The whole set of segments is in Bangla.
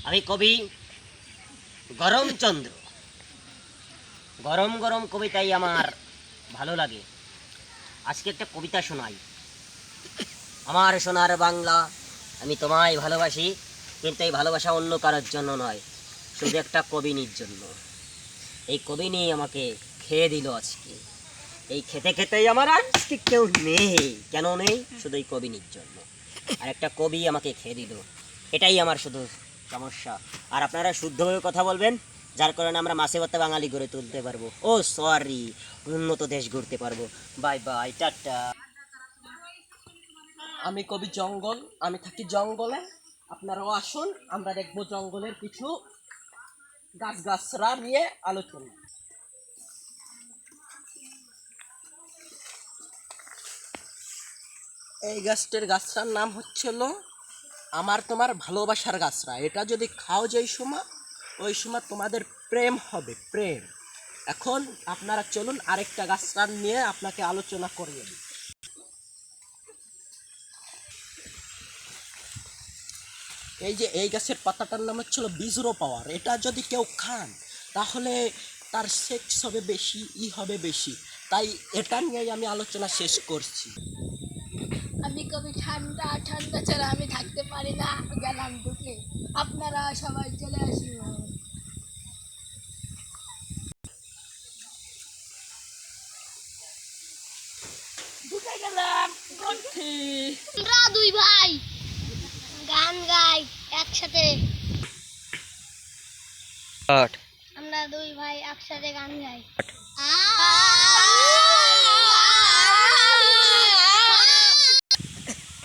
আমি কবি গরমচন্দ্র। গরম গরম কবিতাই আমার ভালো লাগে। আজকে একটা কবিতা শোনাই। আমার সোনার বাংলা, আমি তোমায় ভালোবাসি, কিন্তু এই ভালোবাসা অন্য কারোর জন্য নয়, শুধু একটা কবিনীর জন্য। এই কবিনী আমাকে খেয়ে দিল আজকে। এই খেতে খেতেই আমার আজকে কেউ নেই। কেন নেই? শুধু এই কবিনীর জন্য। আর একটা কবি আমাকে খেয়ে দিল, এটাই আমার শুধু সমস্যা। আর আপনারা শুদ্ধভাবে কথা বলবেন, যার কারণে আমরা মাছে ভাতে বাঙালি গড়ে তুলতে পারবো। ও সরি, উন্নত দেশ গড়তে পারবো। Bye bye, tata. আমি কবি জঙ্গল, আমি থাকি জঙ্গলে। আপনারাও আসুন, আমরা দেখবো জঙ্গলের কিছু গাছগাছরা নিয়ে আলোচনা। এই গাছটার নাম হচ্ছিল আমার তোমার ভালোবাসার গাছরা। এটা যদি খাও যেই সময়, ওই সময় তোমাদের প্রেম হবে, প্রেম। এখন আপনারা চলুন আরেকটা গাছরা নিয়ে আপনাকে আলোচনা করিয়ে দিই। এই যে এই গাছের পাতাটার নাম হচ্ছিল বিজরো পাওয়ার। এটা যদি কেউ খান তাহলে তার সেক্স হবে বেশি, হবে বেশি। তাই এটা নিয়েই আমি আলোচনা শেষ করছি। আমি কবি ঠান্ডা ঠান্ডা ছাড়া আমি থাকতে পারি না, গেলাম ঢুকে। আপনারা সবাই চলে আসুন। ঢুকে গেলাম গ্রন্থি। আমরা দুই ভাই গান গাই একসাথে। আমরা দুই ভাই একসাথে গান গাই।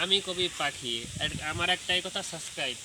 আমি কবি পাখি, আর আমার একটাই কথা, সাবস্ক্রাইব।